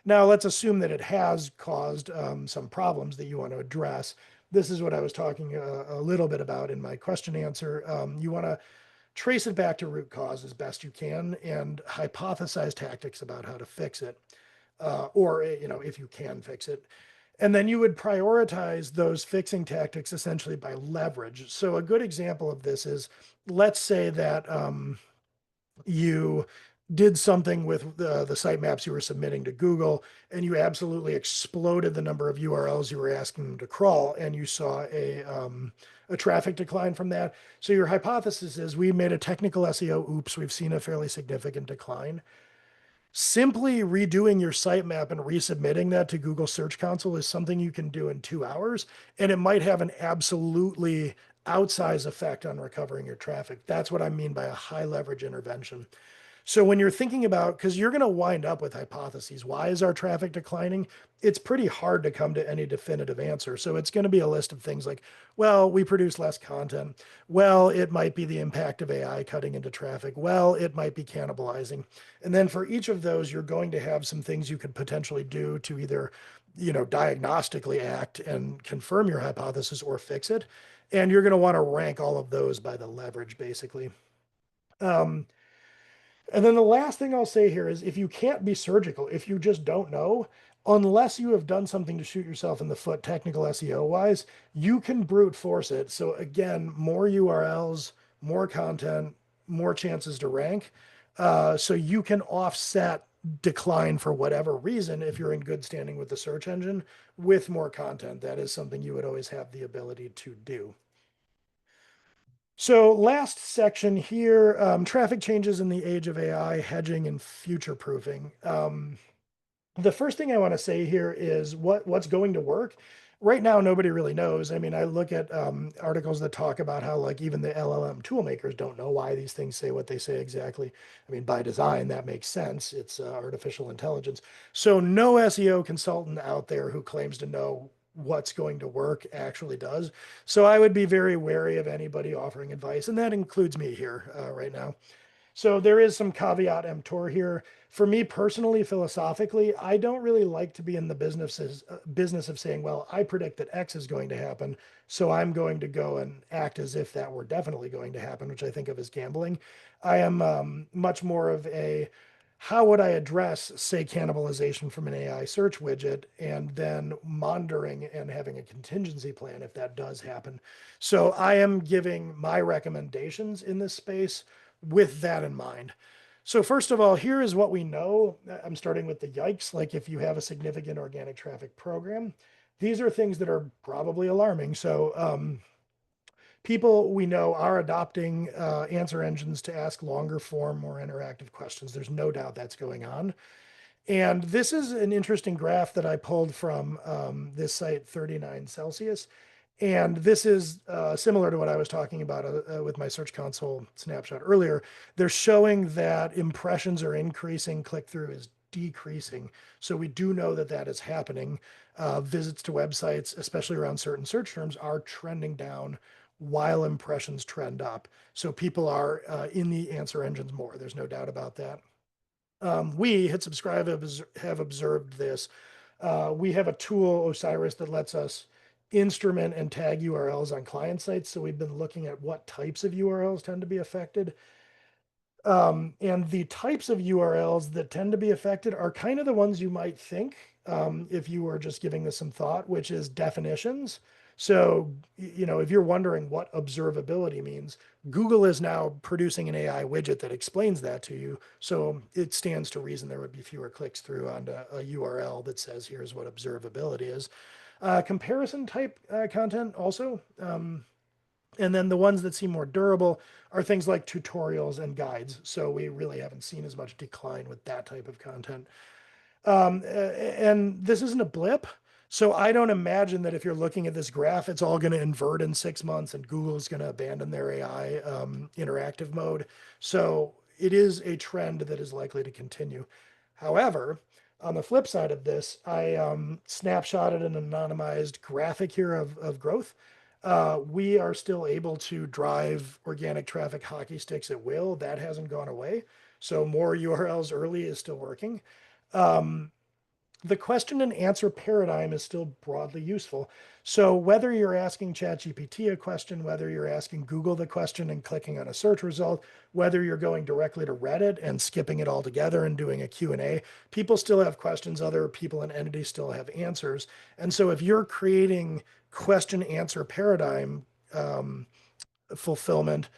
Now, let's assume that it has caused some problems that you want to address. This is what I was talking a little bit about in my question answer. You want to trace it back to root cause as best you can and hypothesize tactics about how to fix it, or if you can fix it. And then you would prioritize those fixing tactics essentially by leverage. So a good example of this is, let's say that you did something with the sitemaps you were submitting to Google, and you absolutely exploded the number of URLs you were asking them to crawl, and you saw a traffic decline from that. So your hypothesis is we made a technical SEO oops, we've seen a fairly significant decline. Simply redoing your sitemap and resubmitting that to Google Search Console is something you can do in 2 hours, and it might have an absolutely outsized effect on recovering your traffic. That's what I mean by a high leverage intervention. So when you're thinking about, because you're going to wind up with hypotheses, why is our traffic declining? It's pretty hard to come to any definitive answer. So it's going to be a list of things like, well, we produce less content. Well, it might be the impact of AI cutting into traffic. Well, it might be cannibalizing. And then for each of those, you're going to have some things you could potentially do to either, diagnostically act and confirm your hypothesis or fix it. And you're going to want to rank all of those by the leverage, basically. Um, and then the last thing I'll say here is if you can't be surgical, if you just don't know, unless you have done something to shoot yourself in the foot, technical SEO wise, you can brute force it. So again, more URLs, more content, more chances to rank. So you can offset decline for whatever reason if you're in good standing with the search engine with more content. That is something you would always have the ability to do. So last section here, traffic changes in the age of AI, hedging and future proofing. The first thing I want to say here is what's going to work. Right now, nobody really knows. I mean, I look at articles that talk about how like even the LLM tool makers don't know why these things say what they say exactly. I mean, by design, that makes sense. It's artificial intelligence. So no SEO consultant out there who claims to know what's going to work actually does. So I would be very wary of anybody offering advice, and that includes me here right now. So there is some caveat emptor here. For me personally, philosophically, I don't really like to be in the business of saying, well, I predict that X is going to happen, so I'm going to go and act as if that were definitely going to happen, which I think of as gambling. I am much more of a how would I address, say, cannibalization from an AI search widget, and then monitoring and having a contingency plan if that does happen. So I am giving my recommendations in this space with that in mind. So first of all, here is what we know. I'm starting with the yikes. Like if you have a significant organic traffic program, these are things that are probably alarming. So people we know are adopting answer engines to ask longer form, more interactive questions. There's no doubt that's going on. And this is an interesting graph that I pulled from this site, 39 Celsius. And this is similar to what I was talking about with my Search Console snapshot earlier. They're showing that impressions are increasing, click-through is decreasing. So we do know that that is happening. Visits to websites, especially around certain search terms, are trending down while impressions trend up. So people are in the answer engines more. There's no doubt about that. We, Hit Subscribe, have observed this. We have a tool, Osiris, that lets us instrument and tag URLs on client sites. So we've been looking at what types of URLs tend to be affected. And the types of URLs that tend to be affected are kind of the ones you might think if you were just giving this some thought, which is definitions. So, if you're wondering what observability means, Google is now producing an AI widget that explains that to you. So it stands to reason there would be fewer clicks through onto a URL that says, here's what observability is. Comparison type content also. And then the ones that seem more durable are things like tutorials and guides. So we really haven't seen as much decline with that type of content. And this isn't a blip. So I don't imagine that if you're looking at this graph, it's all going to invert in 6 months and Google's going to abandon their AI interactive mode. So it is a trend that is likely to continue. However, on the flip side of this, I snapshotted an anonymized graphic here of growth. We are still able to drive organic traffic hockey sticks at will. That hasn't gone away. So more URLs early is still working. The question and answer paradigm is still broadly useful. So whether you're asking ChatGPT a question, whether you're asking Google the question and clicking on a search result, whether you're going directly to Reddit and skipping it all together and doing a Q&A, people still have questions, other people and entities still have answers. And so if you're creating question answer paradigm fulfillment,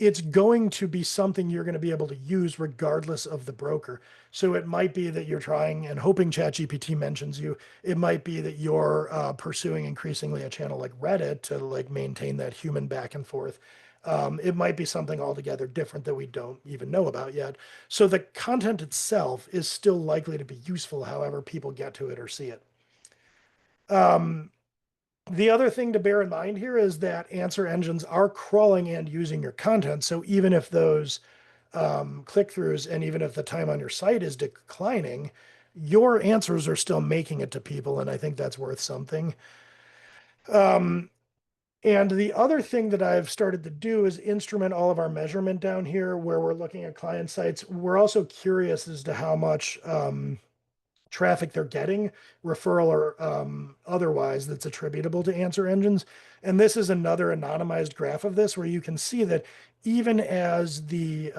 it's going to be something you're going to be able to use regardless of the broker. So it might be that you're trying and hoping ChatGPT mentions you. It might be that you're pursuing increasingly a channel like Reddit to like maintain that human back and forth. It might be something altogether different that we don't even know about yet. So the content itself is still likely to be useful, however people get to it or see it. The other thing to bear in mind here is that answer engines are crawling and using your content. So even if those click-throughs and even if the time on your site is declining, your answers are still making it to people, and I think that's worth something. And the other thing that I've started to do is instrument all of our measurement down here where we're looking at client sites. We're also curious as to how much traffic they're getting, referral or otherwise, that's attributable to answer engines. And this is another anonymized graph of this where you can see that even as the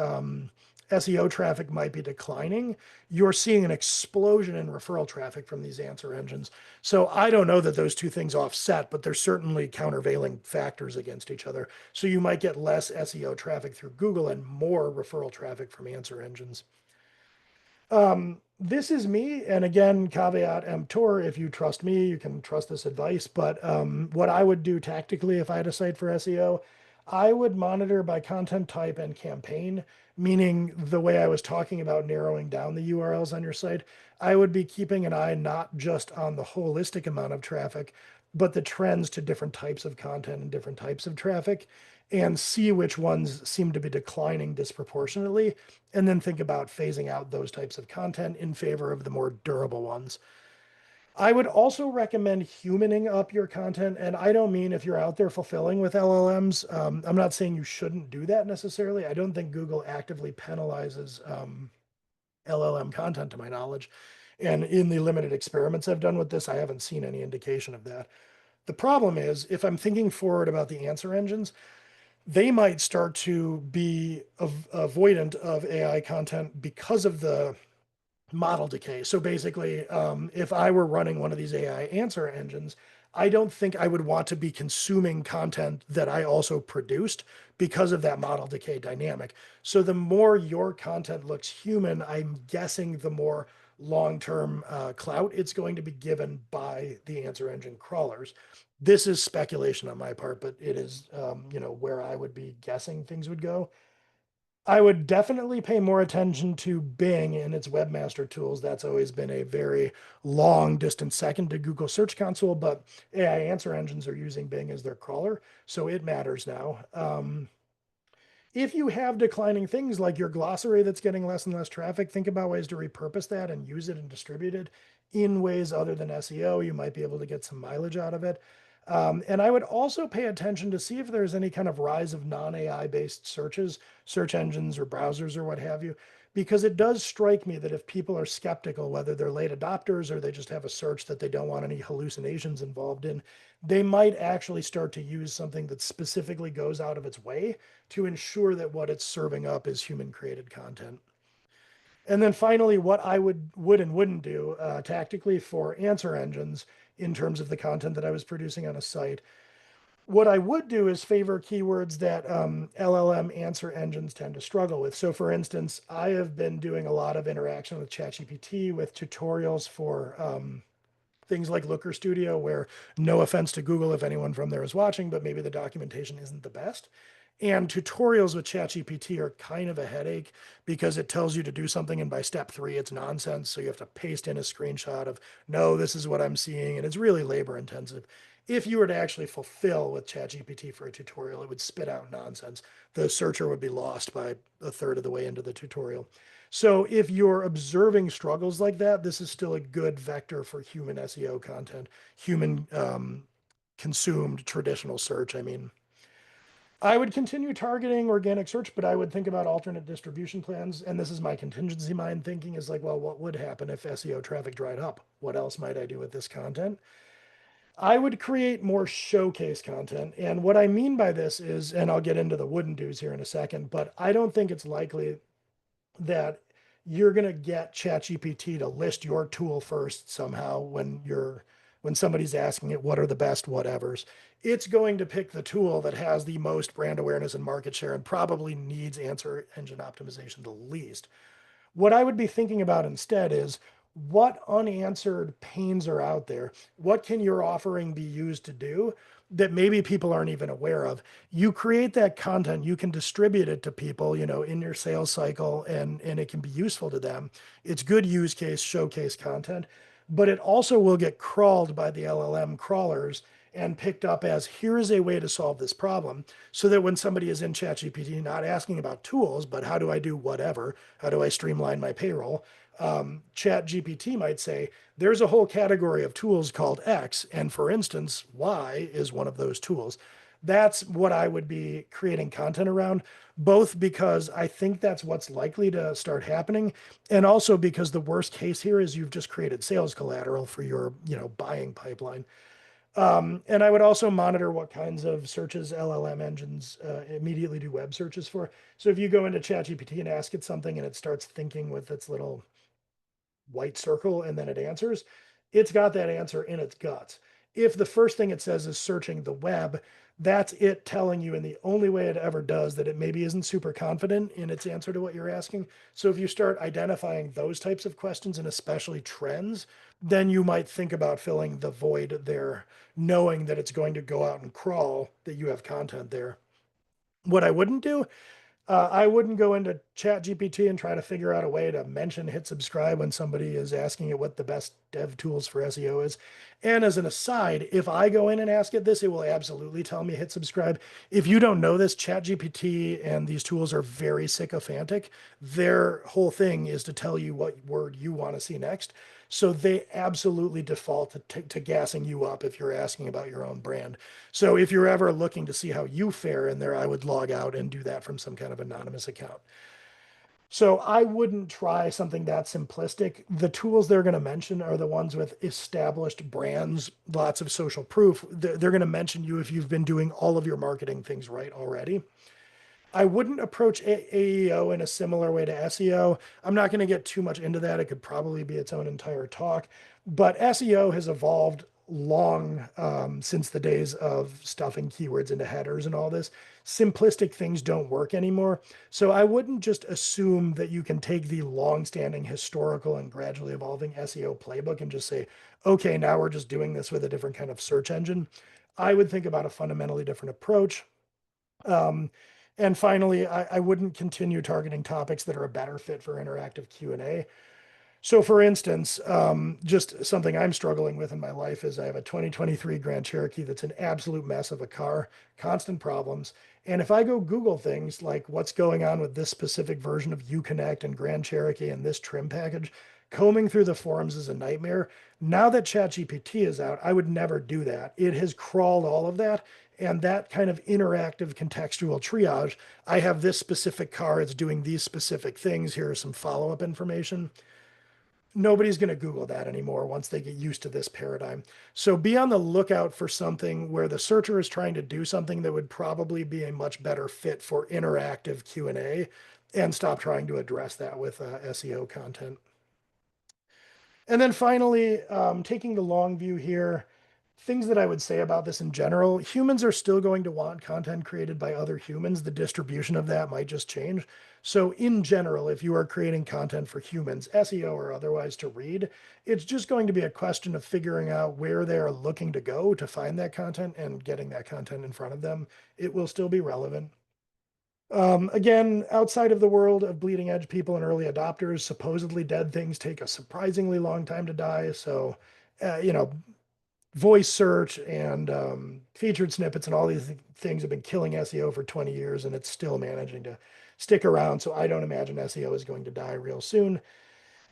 SEO traffic might be declining, you're seeing an explosion in referral traffic from these answer engines. So I don't know that those two things offset, but they're certainly countervailing factors against each other. So you might get less SEO traffic through Google and more referral traffic from answer engines. This is me, and again, caveat emptor, if you trust me, you can trust this advice, but what I would do tactically if I had a site for SEO, I would monitor by content type and campaign, meaning the way I was talking about narrowing down the URLs on your site. I would be keeping an eye not just on the holistic amount of traffic, but the trends to different types of content and different types of traffic, and see which ones seem to be declining disproportionately, and then think about phasing out those types of content in favor of the more durable ones. I would also recommend humaning up your content. And I don't mean if you're out there fulfilling with LLMs. I'm not saying you shouldn't do that necessarily. I don't think Google actively penalizes LLM content to my knowledge. And in the limited experiments I've done with this, I haven't seen any indication of that. The problem is if I'm thinking forward about the answer engines, they might start to be avoidant of AI content because of the model decay. So basically, if I were running one of these AI answer engines, I don't think I would want to be consuming content that I also produced because of that model decay dynamic. So the more your content looks human, I'm guessing the more long-term clout it's going to be given by the answer engine crawlers. This is speculation on my part, but it is, where I would be guessing things would go. I would definitely pay more attention to Bing and its webmaster tools. That's always been a very long distance second to Google Search Console, but AI answer engines are using Bing as their crawler, so it matters now. If you have declining things like your glossary that's getting less and less traffic, think about ways to repurpose that and use it and distribute it in ways other than SEO. You might be able to get some mileage out of it. And I would also pay attention to see if there's any kind of rise of non-AI based searches, search engines or browsers or what have you, because it does strike me that if people are skeptical, whether they're late adopters or they just have a search that they don't want any hallucinations involved in, they might actually start to use something that specifically goes out of its way to ensure that what it's serving up is human created content. And then finally, what I would and wouldn't do tactically for answer engines in terms of the content that I was producing on a site. What I would do is favor keywords that LLM answer engines tend to struggle with. So for instance, I have been doing a lot of interaction with ChatGPT with tutorials for things like Looker Studio, where no offense to Google if anyone from there is watching, but maybe the documentation isn't the best. And tutorials with ChatGPT are kind of a headache because it tells you to do something, and by step 3, it's nonsense. So you have to paste in a screenshot of, no, this is what I'm seeing. And it's really labor intensive. If you were to actually fulfill with ChatGPT for a tutorial, it would spit out nonsense. The searcher would be lost by a third of the way into the tutorial. So if you're observing struggles like that, this is still a good vector for human SEO content, human consumed traditional search. I mean, I would continue targeting organic search, but I would think about alternate distribution plans. And this is my contingency mind thinking is like, well, what would happen if SEO traffic dried up? What else might I do with this content? I would create more showcase content. And what I mean by this is, and I'll get into the wouldn't do's here in a second, but I don't think it's likely that you're going to get ChatGPT to list your tool first somehow when you're when somebody's asking it, what are the best whatevers, it's going to pick the tool that has the most brand awareness and market share and probably needs answer engine optimization the least. What I would be thinking about instead is what unanswered pains are out there? What can your offering be used to do that maybe people aren't even aware of? You create that content, you can distribute it to people, in your sales cycle, and it can be useful to them. It's good use case, showcase content, but it also will get crawled by the LLM crawlers and picked up as here is a way to solve this problem, so that when somebody is in ChatGPT not asking about tools, but how do I do whatever, how do I streamline my payroll, ChatGPT might say there's a whole category of tools called X, and for instance Y is one of those tools. That's what I would be creating content around, both because I think that's what's likely to start happening, and also because the worst case here is you've just created sales collateral for your buying pipeline. And I would also monitor what kinds of searches LLM engines immediately do web searches for. So if you go into ChatGPT and ask it something and it starts thinking with its little white circle and then it answers, it's got that answer in its guts. If the first thing it says is searching the web, that's it telling you in the only way it ever does that it maybe isn't super confident in its answer to what you're asking. So if you start identifying those types of questions and especially trends, then you might think about filling the void there, knowing that it's going to go out and crawl that you have content there. What I wouldn't do, I wouldn't go into Chat GPT and try to figure out a way to mention hit subscribe when somebody is asking it what the best dev tools for SEO is. And as an aside, if I go in and ask it this, it will absolutely tell me hit subscribe. If you don't know this, Chat GPT and these tools are very sycophantic. Their whole thing is to tell you what word you want to see next. So they absolutely default to gassing you up if you're asking about your own brand. So if you're ever looking to see how you fare in there, I would log out and do that from some kind of anonymous account. So I wouldn't try something that simplistic. The tools they're going to mention are the ones with established brands, lots of social proof. They're going to mention you if you've been doing all of your marketing things right already. I wouldn't approach AEO in a similar way to SEO. I'm not going to get too much into that. It could probably be its own entire talk. But SEO has evolved long since the days of stuffing keywords into headers and all this. Simplistic things don't work anymore. So I wouldn't just assume that you can take the long-standing historical and gradually evolving SEO playbook and just say, okay, now we're just doing this with a different kind of search engine. I would think about a fundamentally different approach. Um, and finally, I wouldn't continue targeting topics that are a better fit for interactive Q&A. So for instance, just something I'm struggling with in my life is I have a 2023 Grand Cherokee that's an absolute mess of a car, constant problems. And if I go Google things like what's going on with this specific version of Uconnect and Grand Cherokee and this trim package, combing through the forums is a nightmare. Now that ChatGPT is out, I would never do that. It has crawled all of that. And that kind of interactive contextual triage, I have this specific car, it's doing these specific things. Here is some follow-up information. Nobody's going to Google that anymore once they get used to this paradigm. So be on the lookout for something where the searcher is trying to do something that would probably be a much better fit for interactive Q&A, and stop trying to address that with SEO content. And then finally, taking the long view here, things that I would say about this in general, humans are still going to want content created by other humans. The distribution of that might just change. So in general, if you are creating content for humans, SEO or otherwise to read, it's just going to be a question of figuring out where they're looking to go to find that content and getting that content in front of them. It will still be relevant. Again, outside of the world of bleeding edge people and early adopters, supposedly dead things take a surprisingly long time to die. So, voice search and featured snippets and all these things have been killing SEO for 20 years, and it's still managing to stick around. So I don't imagine SEO is going to die real soon.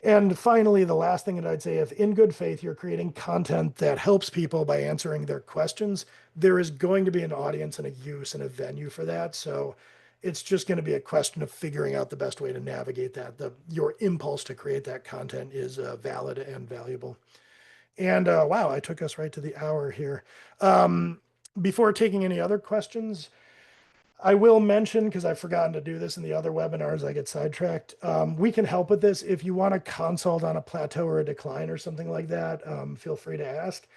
And finally, the last thing that I'd say, if in good faith you're creating content that helps people by answering their questions, there is going to be an audience and a use and a venue for that. So it's just going to be a question of figuring out the best way to navigate that. Your impulse to create that content is valid and valuable. And wow, I took us right to the hour here. Before taking any other questions, I will mention, because I've forgotten to do this in the other webinars, I get sidetracked. We can help with this. If you want a consult on a plateau or a decline or something like that, feel free to ask.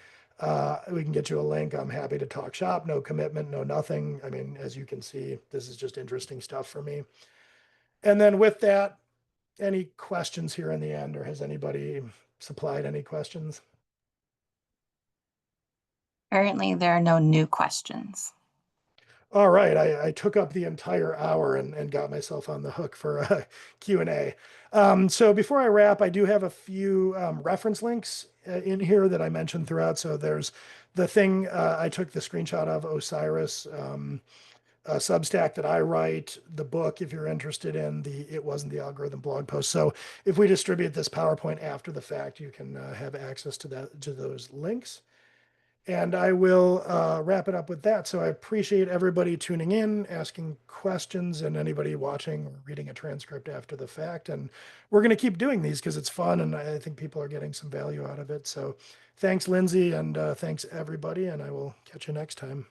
We can get you a link. I'm happy to talk shop, no commitment, no nothing. I mean, as you can see, this is just interesting stuff for me. And then with that, any questions here in the end, or has anybody supplied any questions? Currently, there are no new questions. All right, I took up the entire hour and got myself on the hook for a Q&A. So before I wrap, I do have a few reference links in here that I mentioned throughout. So there's the thing I took the screenshot of, Osiris, a Substack that I write, the book, if you're interested in the It Wasn't the Algorithm blog post. So if we distribute this PowerPoint after the fact, you can have access to those links. And I will wrap it up with that. So I appreciate everybody tuning in, asking questions, and anybody watching or reading a transcript after the fact. And we're going to keep doing these because it's fun, and I think people are getting some value out of it. So thanks, Lindsay, and thanks, everybody. And I will catch you next time.